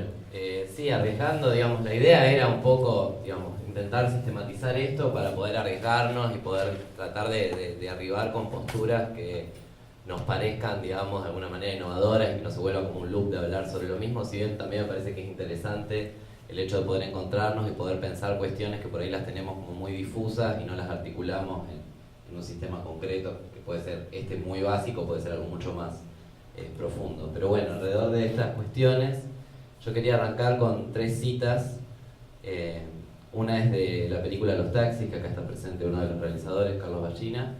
sí, arriesgando, digamos, la idea era un poco, digamos, intentar sistematizar esto para poder arriesgarnos y poder tratar de arribar con posturas que nos parezcan, digamos, de alguna manera innovadoras y que no se vuelva como un loop de hablar sobre lo mismo, si bien también me parece que es interesante el hecho de poder encontrarnos y poder pensar cuestiones que por ahí las tenemos como muy difusas y no las articulamos en un sistema concreto, que puede ser muy básico, puede ser algo mucho más profundo. Pero bueno, alrededor de estas cuestiones yo quería arrancar con 3 citas. Una es de la película Los Taxis, que acá está presente uno de los realizadores, Carlos Ballina,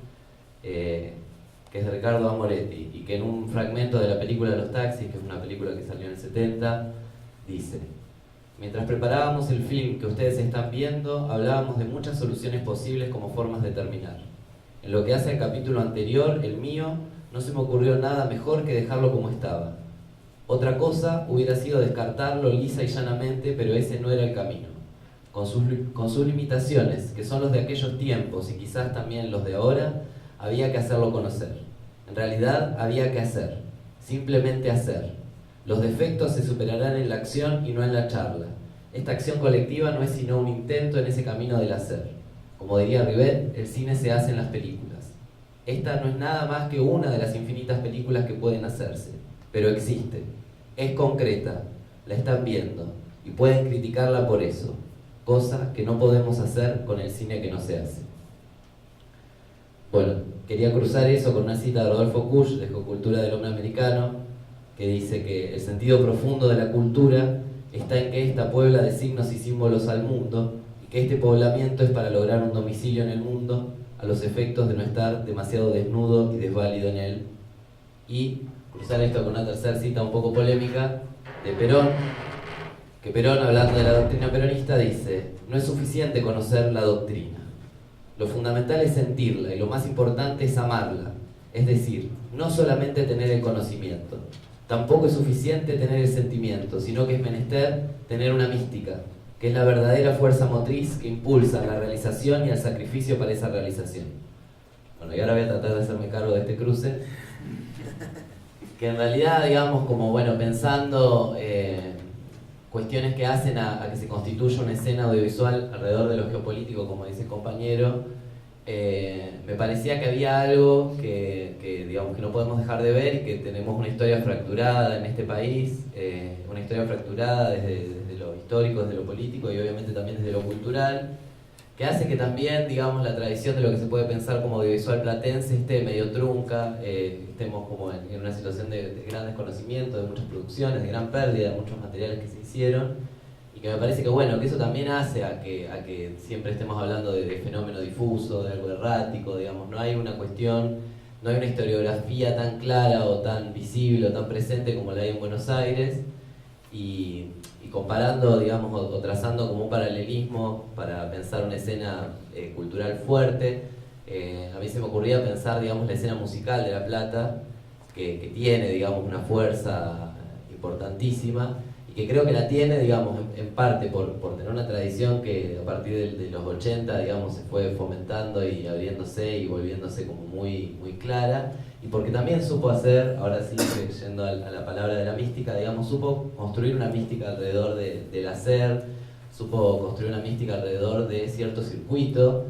que es de Ricardo Amoretti, y que en un fragmento de la película Los Taxis, que es una película que salió en el 70, dice: mientras preparábamos el film que ustedes están viendo, hablábamos de muchas soluciones posibles como formas de terminar. En lo que hace al capítulo anterior, el mío, no se me ocurrió nada mejor que dejarlo como estaba. Otra cosa hubiera sido descartarlo lisa y llanamente, pero ese no era el camino. Con sus limitaciones, que son los de aquellos tiempos y quizás también los de ahora, había que hacerlo conocer. En realidad había que hacer, simplemente hacer. Los defectos se superarán en la acción y no en la charla. Esta acción colectiva no es sino un intento en ese camino del hacer. Como diría Rivet, el cine se hace en las películas. Esta no es nada más que una de las infinitas películas que pueden hacerse, pero existe, es concreta, la están viendo y pueden criticarla por eso, cosa que no podemos hacer con el cine que no se hace. Bueno, quería cruzar eso con una cita de Rodolfo Kusch, de Ecocultura del Hombre Americano, que dice que el sentido profundo de la cultura está en que esta puebla de signos y símbolos al mundo, y que este poblamiento es para lograr un domicilio en el mundo, a los efectos de no estar demasiado desnudo y desválido en él. Y cruzar esto con una tercera cita un poco polémica de Perón, que Perón, hablando de la doctrina peronista, dice: no es suficiente conocer la doctrina, lo fundamental es sentirla y lo más importante es amarla, es decir, no solamente tener el conocimiento, tampoco es suficiente tener el sentimiento, sino que es menester tener una mística, que es la verdadera fuerza motriz que impulsa la realización y el sacrificio para esa realización. Bueno, y ahora voy a tratar de hacerme cargo de este cruce, que en realidad, digamos, como bueno, pensando cuestiones que hacen a que se constituya una escena audiovisual alrededor de lo geopolítico, como dice el compañero, me parecía que había algo que digamos, que no podemos dejar de ver, y que tenemos una historia fracturada en este país, una historia fracturada desde lo histórico, desde lo político y obviamente también desde lo cultural, que hace que también, digamos, la tradición de lo que se puede pensar como audiovisual platense esté medio trunca, estemos como en una situación de gran desconocimiento de muchas producciones, de gran pérdida de muchos materiales que se hicieron, y que me parece que bueno, que eso también hace a que siempre estemos hablando de fenómeno difuso, de algo errático, digamos, no hay una cuestión, no hay una historiografía tan clara o tan visible o tan presente como la hay en Buenos Aires, y comparando, digamos, o trazando como un paralelismo para pensar una escena cultural fuerte, a mí se me ocurría pensar, digamos, la escena musical de La Plata, que tiene, digamos, una fuerza importantísima, que creo que la tiene, digamos, en parte por tener una tradición que a partir de los 80, digamos, se fue fomentando y abriéndose y volviéndose como muy, muy clara, y porque también supo hacer, ahora sí, yendo a la palabra de la mística, digamos, supo construir una mística alrededor del hacer, supo construir una mística alrededor de cierto circuito,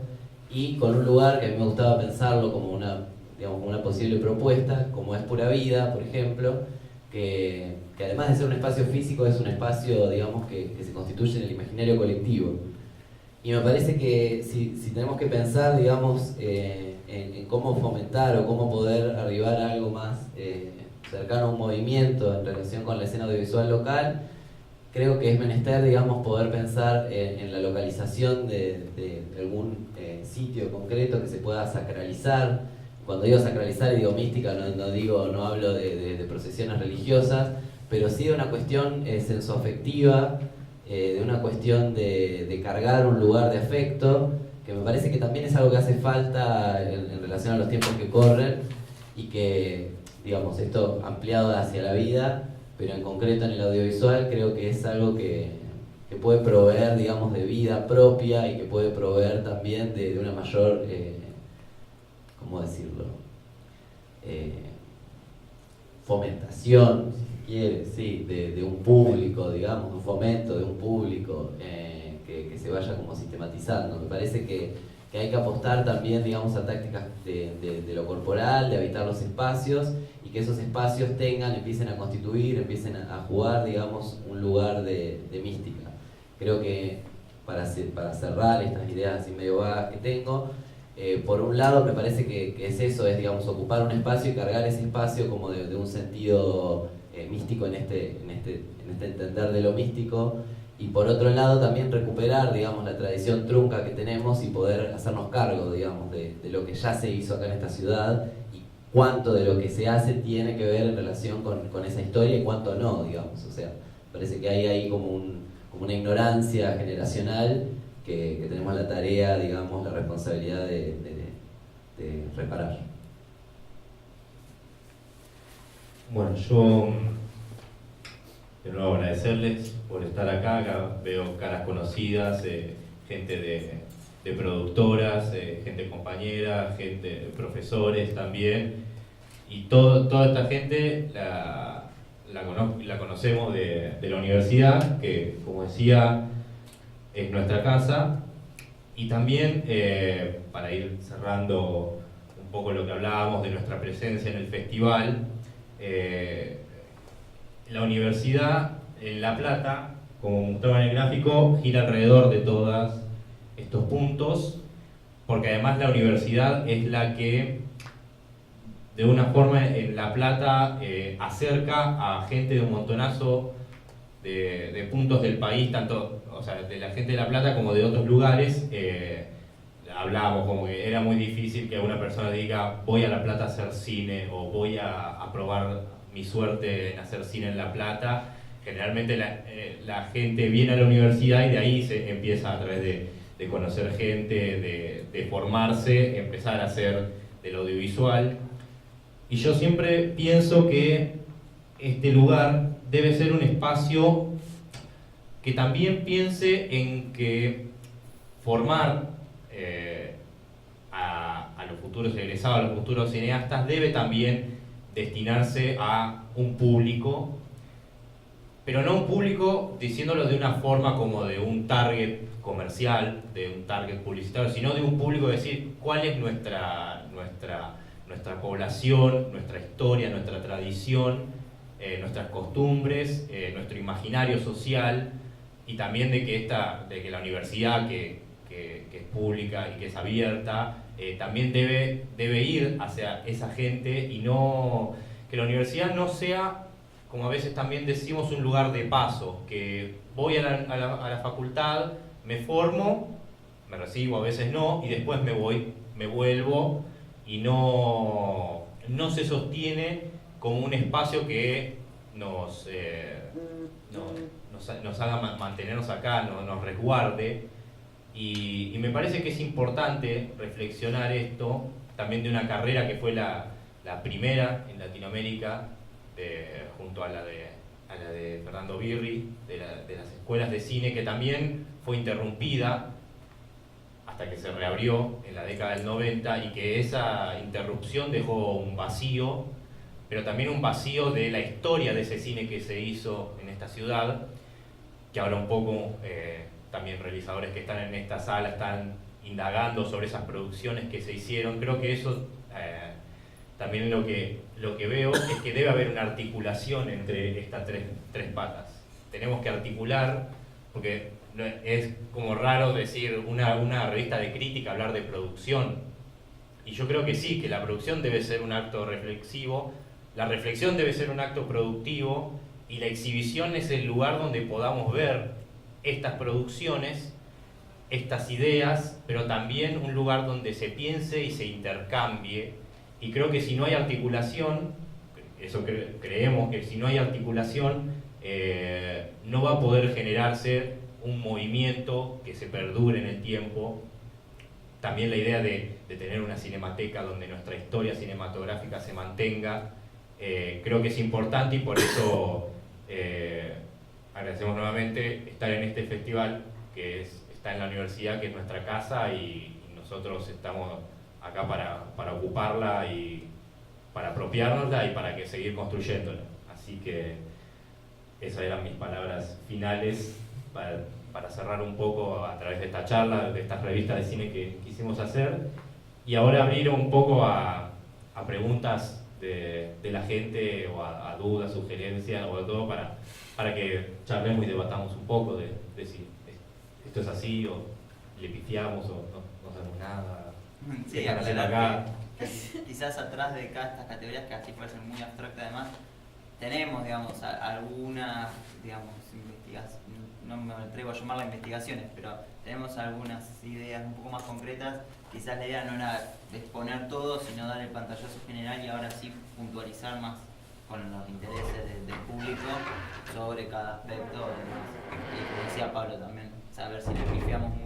y con un lugar que a mí me gustaba pensarlo como una posible propuesta, como es Pura Vida, por ejemplo, que además de ser un espacio físico, es un espacio, digamos, que se constituye en el imaginario colectivo. Y me parece que si tenemos que pensar, digamos, en cómo fomentar o cómo poder arribar a algo más cercano a un movimiento en relación con la escena audiovisual local, creo que es menester, digamos, poder pensar en la localización de algún sitio concreto que se pueda sacralizar. Cuando digo sacralizar y digo mística, no hablo de procesiones religiosas, pero sí de una cuestión sensoafectiva, de una cuestión de cargar un lugar de afecto, que me parece que también es algo que hace falta en relación a los tiempos que corren, y que, digamos, esto ampliado hacia la vida, pero en concreto en el audiovisual, creo que es algo que puede proveer, digamos, de vida propia, y que puede proveer también de una mayor, ¿cómo decirlo? Fomentación, si se quiere, sí, de un público, digamos, un fomento de un público que se vaya como sistematizando. Me parece que hay que apostar también, digamos, a tácticas de lo corporal, de habitar los espacios, y que esos espacios empiecen a constituir, empiecen a jugar, digamos, un lugar de mística. Creo que para cerrar estas ideas así medio vagas que tengo, por un lado me parece que es eso, es, digamos, ocupar un espacio y cargar ese espacio como de un sentido místico en este entender de lo místico, y por otro lado también recuperar, digamos, la tradición trunca que tenemos y poder hacernos cargo, digamos, de lo que ya se hizo acá en esta ciudad, y cuánto de lo que se hace tiene que ver en relación con esa historia y cuánto no, digamos. O sea, parece que hay ahí como una ignorancia generacional que tenemos la tarea, digamos, la responsabilidad de reparar.
Bueno, yo de nuevo agradecerles por estar acá veo caras conocidas, gente de productoras, gente compañera, gente, profesores también, y toda esta gente la conocemos de la universidad, que, como decía, es nuestra casa. Y también, para ir cerrando un poco lo que hablábamos de nuestra presencia en el festival, la universidad en La Plata, como mostraba en el gráfico, gira alrededor de todos estos puntos, porque además la universidad es la que, de una forma, en La Plata acerca a gente de un montonazo de puntos del país, tanto, o sea, de la gente de La Plata como de otros lugares. Hablábamos como que era muy difícil que una persona diga voy a La Plata a hacer cine, o voy a probar mi suerte en hacer cine en La Plata. Generalmente la gente viene a la universidad y de ahí se empieza, a través de conocer gente, de formarse, empezar a hacer del audiovisual. Y yo siempre pienso que este lugar debe ser un espacio que también piense en que formar a los futuros egresados, a los futuros cineastas, debe también destinarse a un público, pero no un público diciéndolo de una forma como de un target comercial, de un target publicitario, sino de un público, decir cuál es nuestra población, nuestra historia, nuestra tradición, nuestras costumbres, nuestro imaginario social, y también de que la universidad, que es pública y que es abierta, también debe ir hacia esa gente, y no que la universidad no sea, como a veces también decimos, un lugar de paso, que voy a la facultad, me formo, me recibo, a veces no, y después me vuelvo, y no se sostiene como un espacio que nos haga mantenernos acá, nos resguarde. Y me parece que es importante reflexionar esto también de una carrera que fue la primera en Latinoamérica, junto a la de a la de Fernando Birri, de las escuelas de cine, que también fue interrumpida hasta que se reabrió en la década del 90, y que esa interrupción dejó un vacío, pero también un vacío de la historia de ese cine que se hizo en esta ciudad, que ahora un poco también realizadores que están en esta sala están indagando sobre esas producciones que se hicieron. Creo que eso también lo que veo es que debe haber una articulación entre estas tres patas. Tenemos que articular, porque es como raro decir una revista de crítica, hablar de producción, y yo creo que sí, que la producción debe ser un acto reflexivo, la reflexión debe ser un acto productivo, y la exhibición es el lugar donde podamos ver estas producciones, estas ideas, pero también un lugar donde se piense y se intercambie. Y creo que si no hay articulación, eso creemos que si no hay articulación, no va a poder generarse un movimiento que se perdure en el tiempo. También la idea de tener una cinemateca donde nuestra historia cinematográfica se mantenga, creo que es importante, y por eso agradecemos nuevamente estar en este festival que está en la universidad, que es nuestra casa, y nosotros estamos acá para ocuparla y para apropiárnosla y para seguir construyéndola. Así que esas eran mis palabras finales para cerrar un poco a través de esta charla, de estas revistas de cine que quisimos hacer, y ahora abrir un poco a preguntas de la gente, o a dudas, sugerencias, o de todo, para que charlemos y debatamos un poco de si esto es así, o le pifiamos, o no sabemos nada.
Sí, aclarar que quizás atrás de cada estas categorías, que así puede ser muy abstracta además, tenemos, digamos, algunas, digamos, investigaciones, no me atrevo a llamarlas investigaciones, pero tenemos algunas ideas un poco más concretas. Quizás la idea no era exponer todo, sino dar el pantallazo general, y ahora sí puntualizar más con los intereses del público sobre cada aspecto. Y como decía Pablo también, saber si le pifiamos